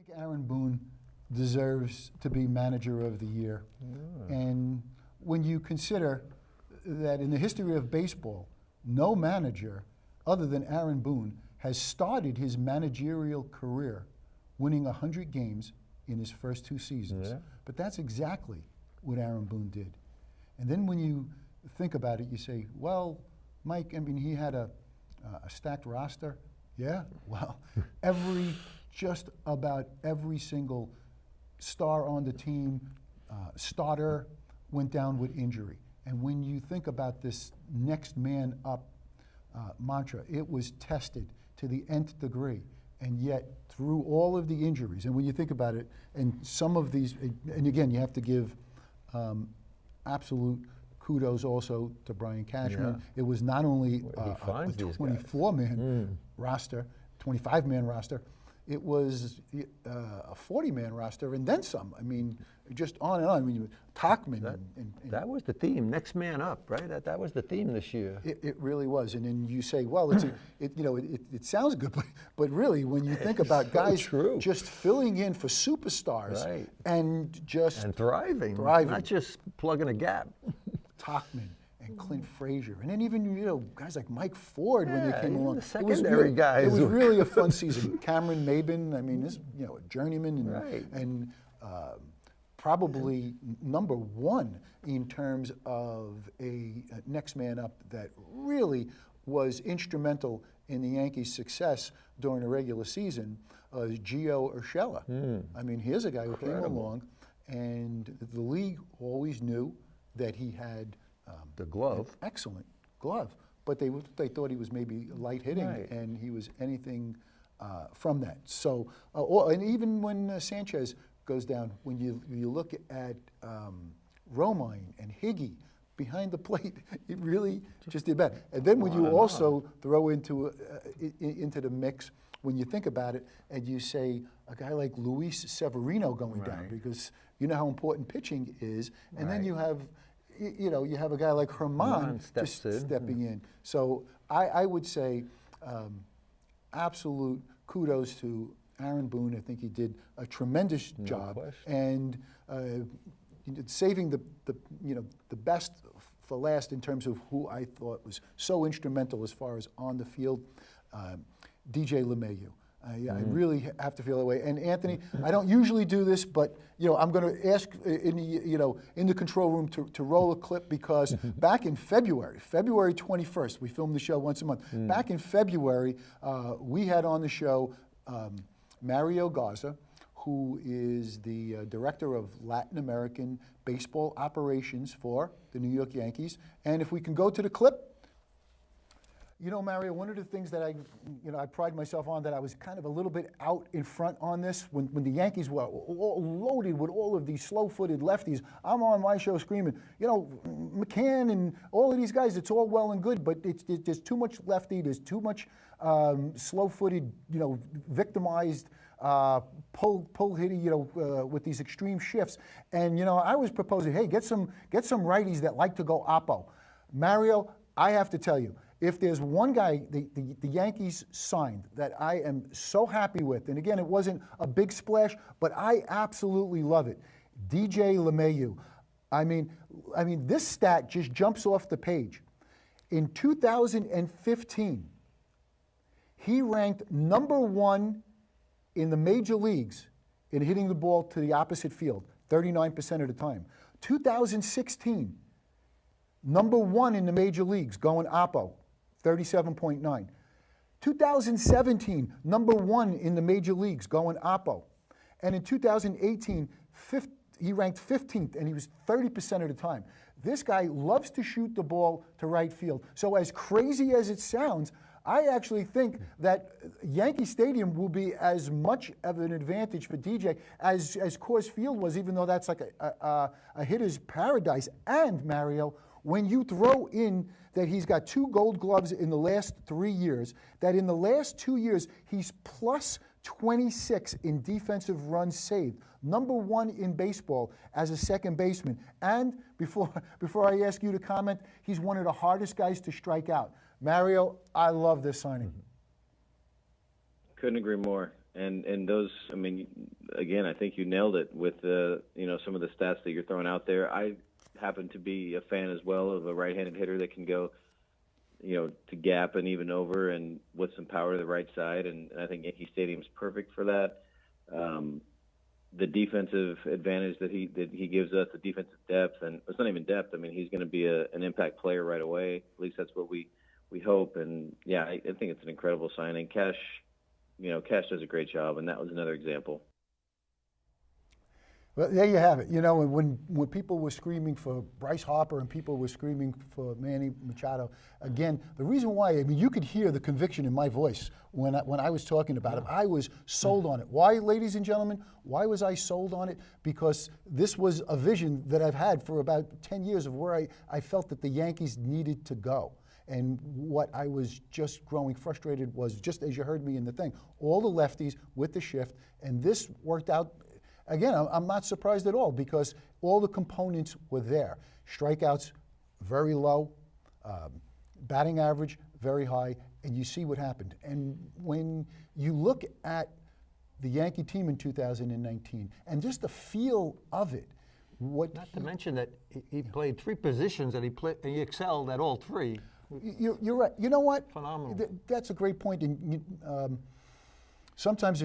think Aaron Boone deserves to be Manager of the Year. And when you consider that in the history of baseball, no manager other than Aaron Boone has started his managerial career winning 100 games in his first 2 seasons. Yeah. But that's exactly what Aaron Boone did. And then when you think about it, you say, well, Mike, I mean, he had a stacked roster. Yeah, well, just about every single star on the team, starter, went down with injury. And when you think about this next man up mantra, it was tested to the nth degree. And yet, through all of the injuries, and when you think about it, and some of these, and again, you have to give absolute kudos also to Brian Cashman. Yeah. It was not only He a finds these 24-man roster, 25-man roster, it was a 40-man roster and then some. I mean, just on and on. I mean, Tachman. That was the theme, next man up, right? That was the theme this year. It really was. And then you say, well, it sounds good, but really, when you think about guys just filling in for superstars and just thriving, not just plugging a gap. Tachman and Clint Frazier, and then even guys like Mike Ford when they came along. The secondary guys. It was really a fun season. Cameron Maben, I mean, this a journeyman and probably number one in terms of a next man up that really was instrumental in the Yankees' success during the regular season. Gio Urshela. I mean, here's a guy who came along, and the league always knew that he had the glove, an excellent glove, but they thought he was maybe light hitting, and he was anything from that. So, and even when Sanchez goes down, when you look at Romine and Higgy behind the plate, it really just did bad. And then when you also throw into the mix, when you think about it, and you say a guy like Luis Severino going down, because you know how important pitching is, and then you have a guy like Herman just stepping in. So I would say absolute kudos to Aaron Boone. I think he did a tremendous job, and saving the best for last in terms of who I thought was so instrumental as far as on the field, DJ LeMahieu. I really have to feel that way. And Anthony, I don't usually do this, but I'm going to ask in the control room to roll a clip, because back in February 21st, we film the show once a month. Back in February, we had on the show Mario Garza, who is the director of Latin American baseball operations for the New York Yankees. And if we can go to the clip. Mario, one of the things that I pride myself on, that I was kind of a little bit out in front on this, when the Yankees were all loaded with all of these slow-footed lefties, I'm on my show screaming, McCann and all of these guys, it's all well and good, but there's too much lefty, there's too much slow-footed, victimized, pull hitting, with these extreme shifts. And, I was proposing, hey, get some righties that like to go oppo. Mario, I have to tell you, if there's one guy the Yankees signed that I am so happy with, and again, it wasn't a big splash, but I absolutely love it, DJ LeMahieu. I mean, this stat just jumps off the page. In 2015, he ranked number one in the major leagues in hitting the ball to the opposite field, 39% of the time. 2016, number one in the major leagues going oppo, 37.9. 2017, number one in the major leagues going oppo. And in 2018, he ranked 15th, and he was 30% of the time. This guy loves to shoot the ball to right field. So as crazy as it sounds, I actually think that Yankee Stadium will be as much of an advantage for DJ as Coors Field was, even though that's like a hitter's paradise. And Mario, when you throw in that he's got 2 Gold Gloves in the last 3 years, that in the last 2 years he's plus 26 in defensive runs saved, number one in baseball as a second baseman. And before I ask you to comment, he's one of the hardest guys to strike out. Mario, I love this signing. Couldn't agree more. And those, again, I think you nailed it with some of the stats that you're throwing out there. I happen to be a fan as well of a right-handed hitter that can go, to gap and even over and with some power to the right side, and I think Yankee Stadium's perfect for that. The defensive advantage that he gives us, the defensive depth, and it's not even depth. I mean, he's going to be an impact player right away. At least that's what we hope. And yeah, I think it's an incredible signing. Cash does a great job, and that was another example. Well, there you have it. When people were screaming for Bryce Harper and people were screaming for Manny Machado, again, the reason why, you could hear the conviction in my voice when I was talking about it. I was sold on it. Why, ladies and gentlemen? Why was I sold on it? Because this was a vision that I've had for about 10 years of where I felt that the Yankees needed to go. And what I was just growing frustrated was, just as you heard me in the thing, all the lefties with the shift, and this worked out. Again, I'm not surprised at all because all the components were there. Strikeouts, very low. Batting average, very high. And you see what happened. And when you look at the Yankee team in 2019 and just the feel of it, not to mention that he played 3 positions and he excelled at all 3. You're right. You know what? Phenomenal. That's a great point. And sometimes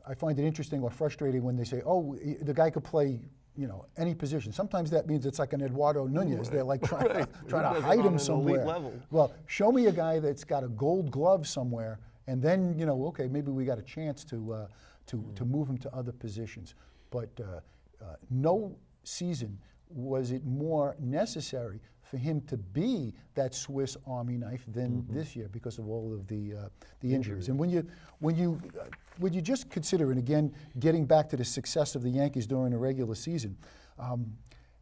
I find it interesting or frustrating when they say, "Oh, the guy could play, any position." Sometimes that means it's like an Eduardo Nunez. They're like trying to hide him somewhere. Well, show me a guy that's got a Gold Glove somewhere, and then okay, maybe we got a chance to move him to other positions. But no season was it more necessary for him to be that Swiss Army knife than this year because of all of the injuries. And when you just consider, and again, getting back to the success of the Yankees during the regular season,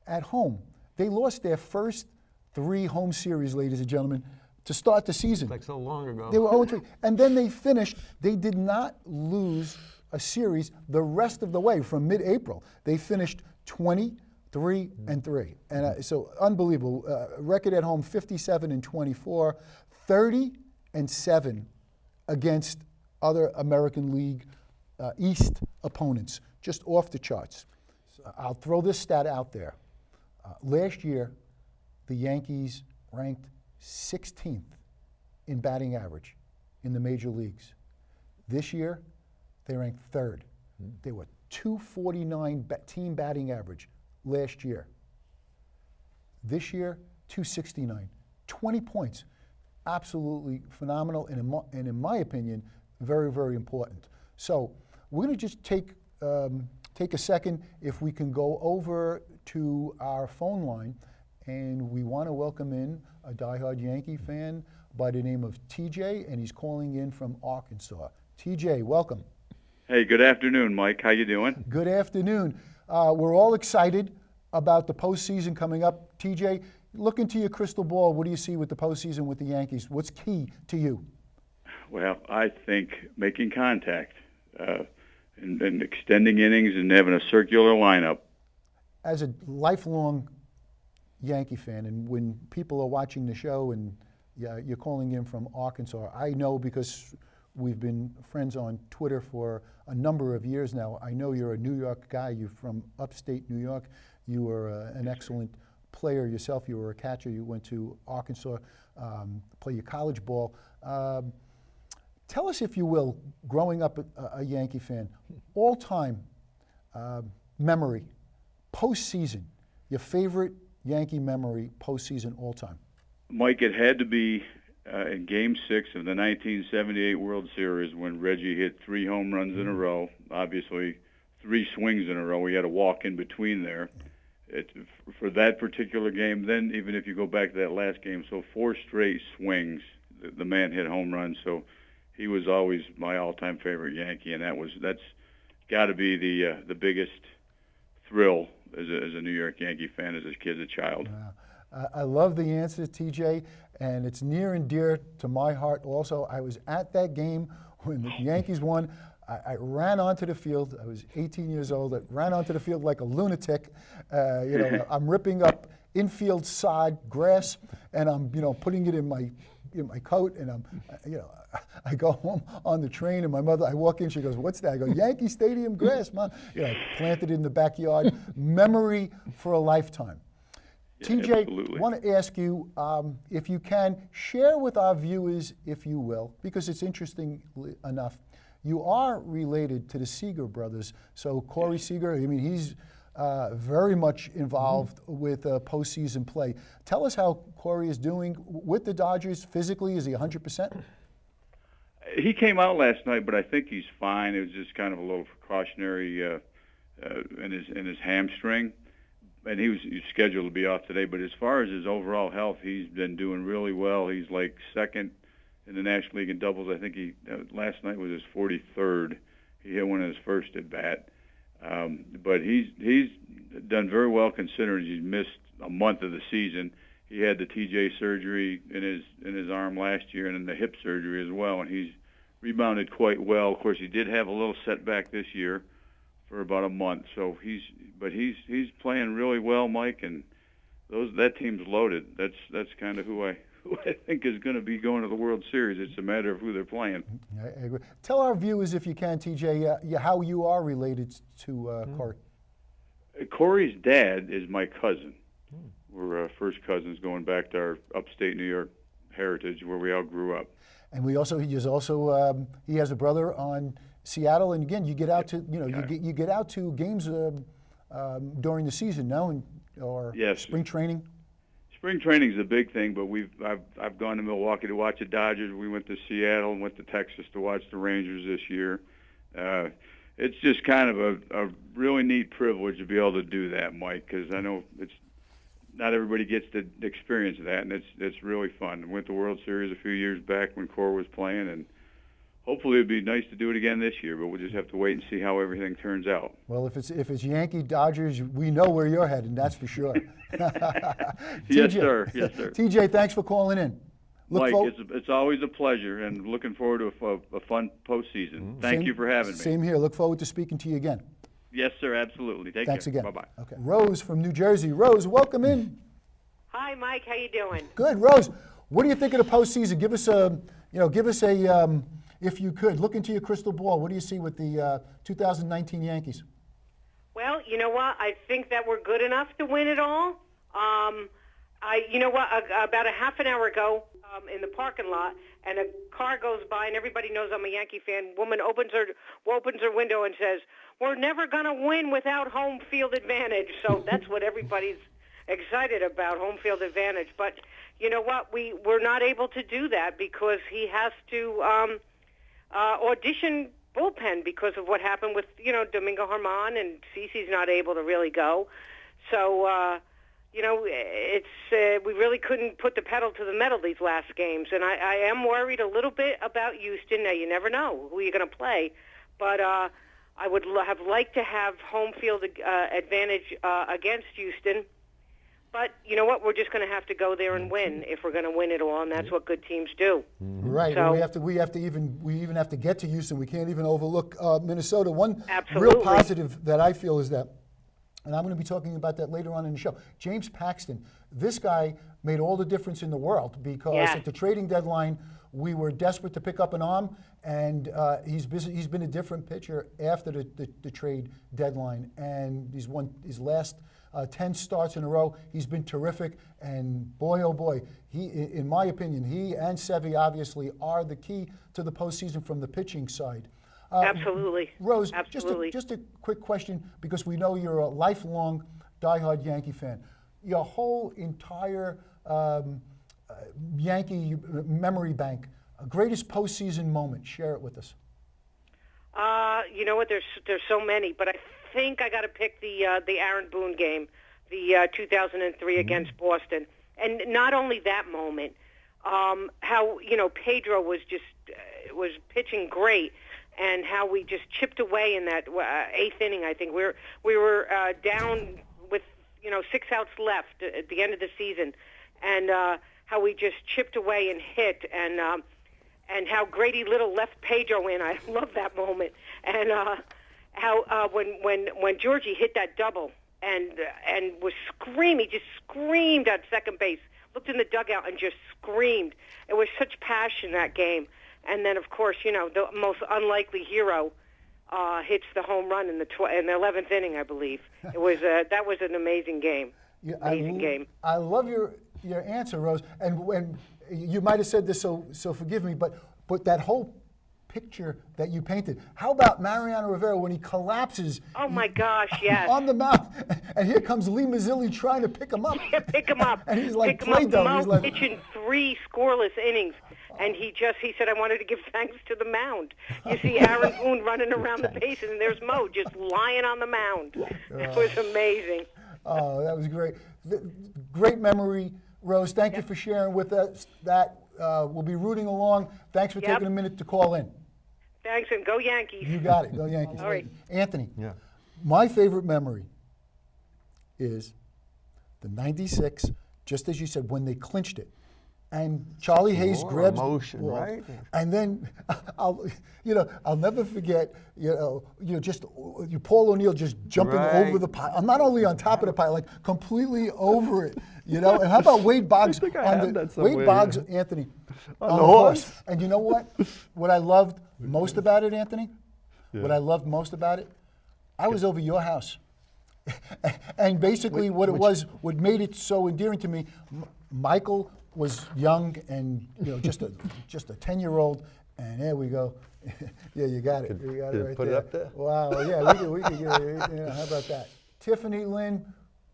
at home, they lost their first 3 home series, ladies and gentlemen, to start the season. Like so long ago. They were 0-3. And then they did not lose a series the rest of the way from mid-April. They finished 23-3. And so unbelievable. Record at home, 57-24, 30-7 against other American League East opponents, just off the charts. So I'll throw this stat out there. Last year, the Yankees ranked 16th in batting average in the major leagues. This year, they ranked 3rd. They were 249 team batting average last year. This year, 269, 20 points. Absolutely phenomenal, and in my opinion, very, very important. So we're going to just take a second, if we can go over to our phone line, and we want to welcome in a diehard Yankee fan by the name of TJ, and he's calling in from Arkansas. TJ, welcome. Hey, good afternoon, Mike. How you doing? Good afternoon. We're all excited about the postseason coming up. TJ, look into your crystal ball. What do you see with the postseason with the Yankees? What's key to you? Well, I think making contact and extending innings and having a circular lineup. As a lifelong Yankee fan, and when people are watching the show and you're calling in from Arkansas, I know because we've been friends on Twitter for a number of years now. I know you're a New York guy. You're from upstate New York. You were an excellent player yourself. You were a catcher. You went to Arkansas, play your college ball. Tell us, if you will, growing up a Yankee fan, all-time memory, postseason, your favorite Yankee memory postseason all-time. Mike, it had to be in Game 6 of the 1978 World Series when Reggie hit 3 home runs in a row, obviously 3 swings in a row. We had a walk in between there. For that particular game, then even if you go back to that last game, so 4 straight swings, the man hit home runs. So he was always my all-time favorite Yankee, and that's got to be the biggest thrill as a New York Yankee fan as a kid, as a child. Wow. I love the answer, TJ, and it's near and dear to my heart also. I was at that game when the Yankees won. I ran onto the field. I was 18 years old. I ran onto the field like a lunatic. I'm ripping up infield sod, grass, and I'm putting it in my my coat, and I go home on the train, and my mother, I walk in, she goes, "What's that?" I go, "Yankee Stadium grass, Mom." Planted in the backyard. Memory for a lifetime. Yeah, TJ, absolutely. want to ask you, if you can, share with our viewers, if you will, because it's interesting enough. You are related to the Seager brothers. So Corey Seager, I mean, he's very much involved with postseason play. Tell us how Corey is doing with the Dodgers physically. Is he 100%? He came out last night, but I think he's fine. It was just kind of a little precautionary in his hamstring, and he was scheduled to be off today. But as far as his overall health, he's been doing really well. He's like second in the National League in doubles. I think he last night was his 43rd. He hit one of his first at bat. But he's done very well considering he's missed a month of the season. He had the TJ surgery in his arm last year, and then the hip surgery as well, and he's rebounded quite well. Of course, he did have a little setback this year for about a month. So he's playing really well, Mike, and that team's loaded. That's kind of who I think is going to be going to the World Series. It's a matter of who they're playing. I agree. Tell our viewers, if you can, TJ, how you are related to Corey. Corey's dad is my cousin. We're first cousins going back to our upstate New York heritage where we all grew up. And he has a brother on Seattle. And again, you get out to you get out to games during the season, no, or yes. Spring training. Spring training is a big thing, but I've gone to Milwaukee to watch the Dodgers. We went to Seattle and went to Texas to watch the Rangers this year. It's just kind of a really neat privilege to be able to do that, Mike, because I know not everybody gets to experience that, and it's really fun. We went to the World Series a few years back when Cor was playing, and hopefully it'd be nice to do it again this year, but we'll just have to wait and see how everything turns out. Well, if it's Yankee Dodgers, we know where you're heading, that's for sure. Yes, sir. Yes, sir. TJ, thanks for calling in. Mike, it's always a pleasure, and looking forward to a fun postseason. Thank you for having me. Same here. Look forward to speaking to you again. Yes, sir, absolutely. Thanks care. again. Bye-bye. Okay. Rose from New Jersey. Rose, welcome in. Hi, Mike. How you doing? Good. Rose, what do you think of the postseason? Give us a, if you could, look into your crystal ball. What do you see with the 2019 Yankees? Well, you know what? I think that we're good enough to win it all. About a half an hour ago in the parking lot, and a car goes by, and everybody knows I'm a Yankee fan. Woman opens her window and says, "We're never going to win without home field advantage." So that's what everybody's excited about, home field advantage. But you know what? We're not able to do that because he has to audition bullpen because of what happened with Domingo Germán, and Cece's not able to really go. So we really couldn't put the pedal to the metal these last games, and I am worried a little bit about Houston. Now, you never know who you're going to play, but I would have liked to have home field advantage against Houston. But you know what? We're just going to have to go there and win if we're going to win it all, and that's what good teams do. Right. So, we even have to get to Houston. We can't even overlook Minnesota. One Absolutely. real positive that I feel is that, and I'm going to be talking about that later on in the show, James Paxton. This guy made all the difference in the world because at the trading deadline, we were desperate to pick up an arm, and he's been a different pitcher after the trade deadline, and he's won his last 10 starts in a row. He's been terrific, and boy, oh boy, in my opinion, he and Sevy obviously are the key to the postseason from the pitching side. Absolutely. Rose, Absolutely. Just a quick question, because we know you're a lifelong diehard Yankee fan. Your whole entire Yankee memory bank, greatest postseason moment, share it with us. You know what? There's so many, but I think I got to pick the Aaron Boone game, the 2003 against Boston, and not only that moment, how Pedro was was pitching great, and how we just chipped away in that eighth inning. I think we were down with 6 outs left at the end of the season, and how we just chipped away and hit, and how Grady Little left Pedro in. I love that moment, and how when Georgie hit that double and was screaming, just screamed at second base looked in the dugout and just screamed. It was such passion, that game. And then, of course, the most unlikely hero hits the home run in the 11th inning, I believe. It was that was an amazing game. Yeah, Amazing game. I love your answer, Rose. And you might have said this, so forgive me, but that whole picture that you painted. How about Mariano Rivera when he collapses? Oh my gosh, yes. On the mound, and here comes Lee Mazzilli trying to pick him up. Yeah, pick him up. And he's like pick him up. Play-Doh. Mo He's like, pitching 3 scoreless innings, and he said, I wanted to give thanks to the mound. You see Aaron Boone running around the bases, and there's Mo just lying on the mound. It was amazing. Oh, that was great. Great memory, Rose. Thank you for sharing with us that. We'll be rooting along. Thanks for taking a minute to call in. Thanks, and go Yankees. You got it. Go Yankees. All right. Anthony, Yeah. my favorite memory is the 96, just as you said, when they clinched it. And Charlie Hayes More grabs emotion, the ball, right? and then I'll never forget, just Paul O'Neill just jumping Right. over the pile. I'm not only on top of the pile, like completely over it, And how about Wade Boggs I think I have that somewhere, Wade Boggs, yeah. Anthony, On the horse? And you know what? What I loved most about it, Anthony? What I loved most about it? I was over your house. And basically what made it so endearing to me, Michael was young and just a 10-year-old, and there we go. Yeah, you got it. You got it right put there. it up there? Wow, yeah, we could how about that? Tiffany Lynn,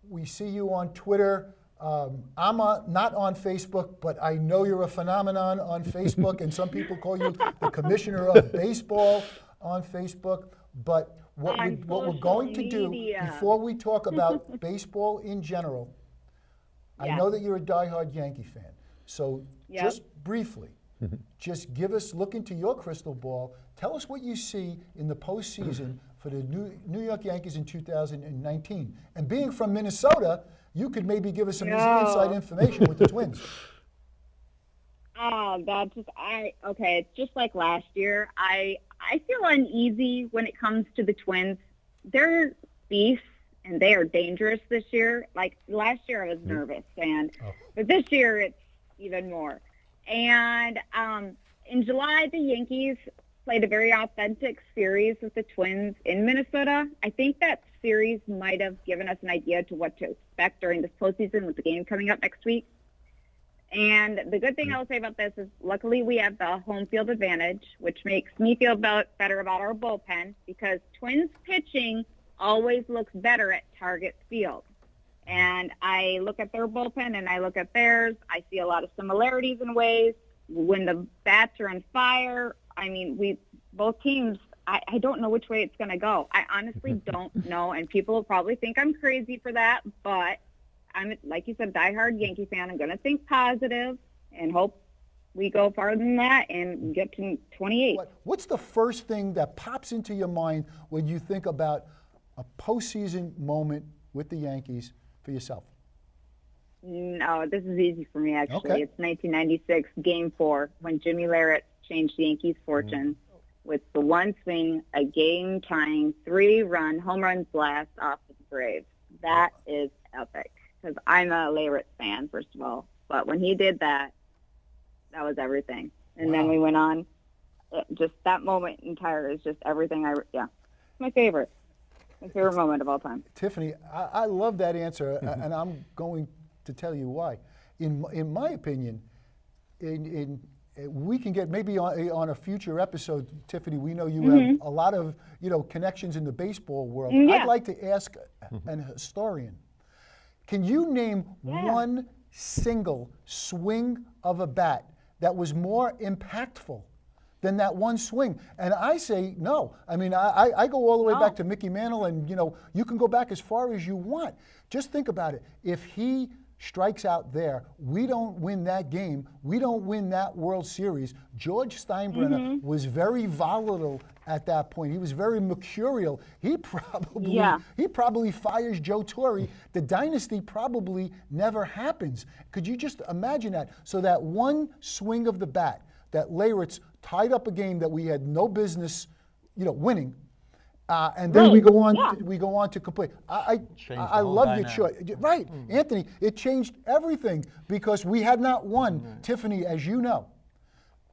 we see you on Twitter. I'm not on Facebook, but I know you're a phenomenon on Facebook, and some people call you the commissioner of baseball on Facebook. But what we're going to do before we talk about baseball in general, I know that you're a diehard Yankee fan. So just briefly, just look into your crystal ball. Tell us what you see in the postseason for the New York Yankees in 2019. And being from Minnesota, you could maybe give us some easy inside information with the Twins. It's just like last year. I feel uneasy when it comes to the Twins. They're beasts, and they are dangerous this year. Like last year, I was nervous, but this year it's even more. And in July, the Yankees played a very authentic series with the Twins in Minnesota. I think that series might have given us an idea to what to expect during this postseason with the game coming up next week. And the good thing I will say about this is luckily we have the home field advantage, which makes me feel better about our bullpen because Twins pitching always looks better at Target Field. And I look at their bullpen and I look at theirs. I see a lot of similarities in ways. When the bats are on fire, both teams, I don't know which way it's going to go. I honestly don't know, and people will probably think I'm crazy for that, but I'm, like you said, diehard Yankee fan. I'm going to think positive and hope we go farther than that and get to 28. What's the first thing that pops into your mind when you think about a postseason moment with the Yankees for yourself? No, this is easy for me, actually. Okay. It's 1996, Game 4, when Jimmy Larrett changed the Yankees' fortune with the one swing, a game-tying 3-run home run blast off the Braves. That is epic, because I'm a Larrett fan, first of all. But when he did that, that was everything. And then we went on. Just that moment entire is just everything. It's my favorite. My favorite moment of all time. Tiffany, I love that answer, and I'm going to tell you why. In my opinion, we can get maybe on a future episode, Tiffany. We know you have a lot of connections in the baseball world. I'd like to ask an historian. Can you name one single swing of a bat that was more impactful than that one swing? And I say no. I go all the way back to Mickey Mantle, and you can go back as far as you want. Just think about it. If he strikes out there, we don't win that game. We don't win that World Series. George Steinbrenner was very volatile at that point. He was very mercurial. He probably fires Joe Torre. The dynasty probably never happens. Could you just imagine that? So that one swing of the bat, that Leyritz tied up a game that we had no business, winning, And then we Right, go on. yeah. We go on to complete. Changed the I whole love your dynamic. choice. Right, Anthony. It changed everything because we had not won, Tiffany, as you know,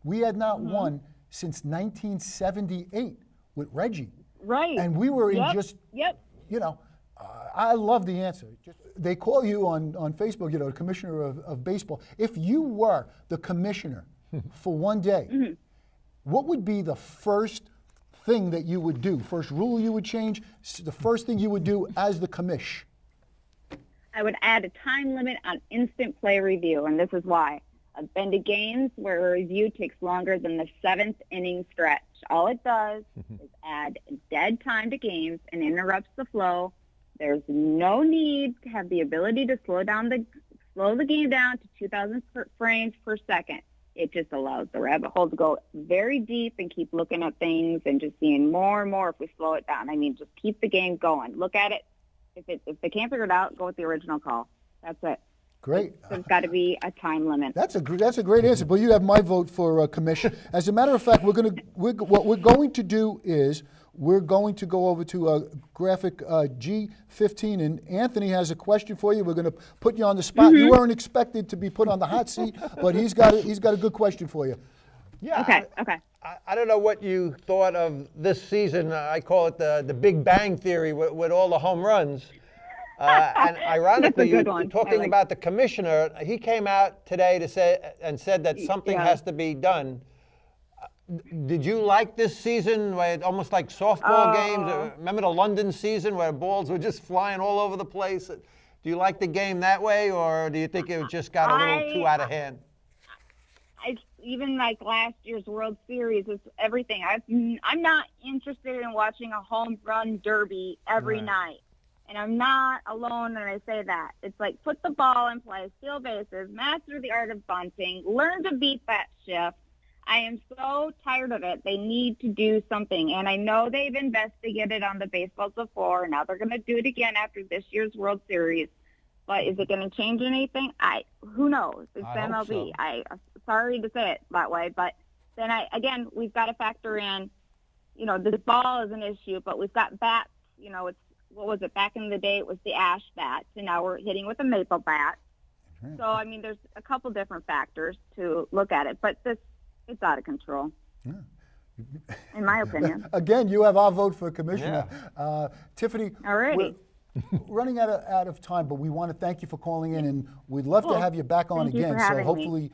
we had not won since 1978 with Reggie. Right. And we were in Yep, just, Yep. you know, I love the answer. They call you on Facebook, you know, the commissioner of baseball. If you were the commissioner for one day, what would be the first thing that you would do? First rule you would change, the first thing you would do as the commish? I would add a time limit on instant play review, and this is why. I've been to games where a review takes longer than the 7th inning stretch. All it does is add dead time to games and interrupts the flow. There's no need to have the ability to slow the game down to 2,000 frames per second. It just allows the rabbit hole to go very deep and keep looking at things and just seeing more and more if we slow it down. I mean, just keep the game going. Look at it. If they can't figure it out, go with the original call. That's it. Great. There's got to be a time limit. That's a great answer. But you have my vote for commission. As a matter of fact, what we're going to do is we're going to go over to graphic G15, and Anthony has a question for you. We're going to put you on the spot. You weren't expected to be put on the hot seat, but he's got a good question for you. Yeah. Okay. I don't know what you thought of this season. I call it the Big Bang Theory with all the home runs. And ironically, good you're one. talking about the commissioner. He came out today to said that something has to be done. Did you like this season, where almost like softball games? Remember the London season where balls were just flying all over the place? Do you like the game that way, or do you think it just got a little too out of hand? Even like last year's World Series, it's everything. I'm not interested in watching a home run derby every night. And I'm not alone when I say that. It's like, put the ball in play, steal bases, master the art of bunting, learn to beat that shift. I am so tired of it. They need to do something. And I know they've investigated on the baseballs before, and now they're going to do it again after this year's World Series. But is it going to change anything? Who knows? It's I hope MLB. so. I'm sorry to say it that way, but then again, we've got to factor in, you know, this ball is an issue, but we've got bats. You know, what was it? Back in the day, it was the ash bat, and now we're hitting with a maple bat. So, I mean, there's a couple different factors to look at it, but it's out of control, in my opinion. Again, you have our vote for commissioner. Tiffany, Alrighty. we're running out of time, but we want to thank you for calling in, and we'd love to have you back on Thank you again. for So having me. hopefully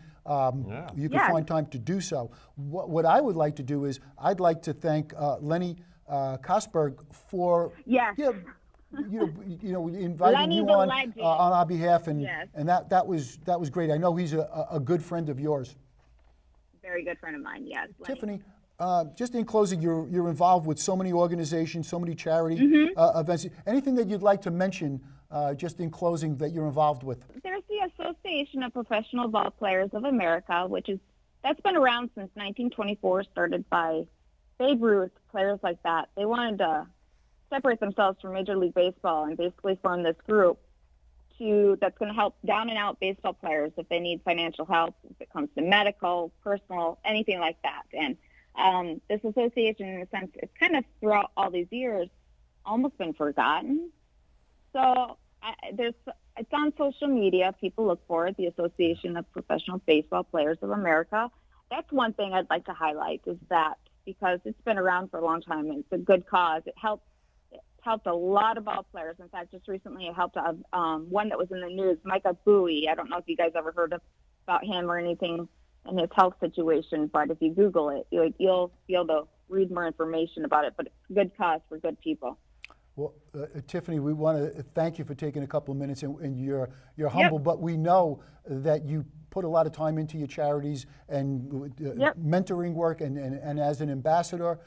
you can find time to do so. What I would like to do is I'd like to thank Lenny Kosberg for Yes. inviting Lenny you the on legend. our behalf, and Yes. and that was great. I know he's a good friend of yours. Very good friend of mine, yes. Lenny. Tiffany, just in closing, you're involved with so many organizations, so many charity events. Anything that you'd like to mention, just in closing, that you're involved with? There's the Association of Professional Ball Players of America, that's been around since 1924, started by Babe Ruth, players like that. They wanted to separate themselves from Major League Baseball and basically form this group that's going to help down and out baseball players if they need financial help, if it comes to medical, personal, anything like that. And this association, in a sense, it's kind of throughout all these years almost been forgotten. So it's on social media. People look for it, the Association of Professional Baseball Players of America. That's one thing I'd like to highlight, is that because it's been around for a long time and it's a good cause. It helped a lot of ball players. In fact, just recently it helped one that was in the news, Micah Bowie. I don't know if you guys ever heard about him or anything in his health situation, but if you Google it, you'll be able to read more information about it. But it's a good cause for good people. Well, Tiffany, we want to thank you for taking a couple of minutes, and you're humble, but we know that you put a lot of time into your charities and mentoring work, and as an ambassador,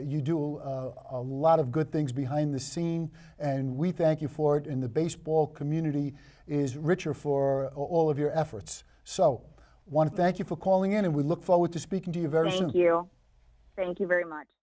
you do a lot of good things behind the scene, and we thank you for it, and the baseball community is richer for all of your efforts. So, want to thank you for calling in, and we look forward to speaking to you very soon. Thank you. Thank you very much.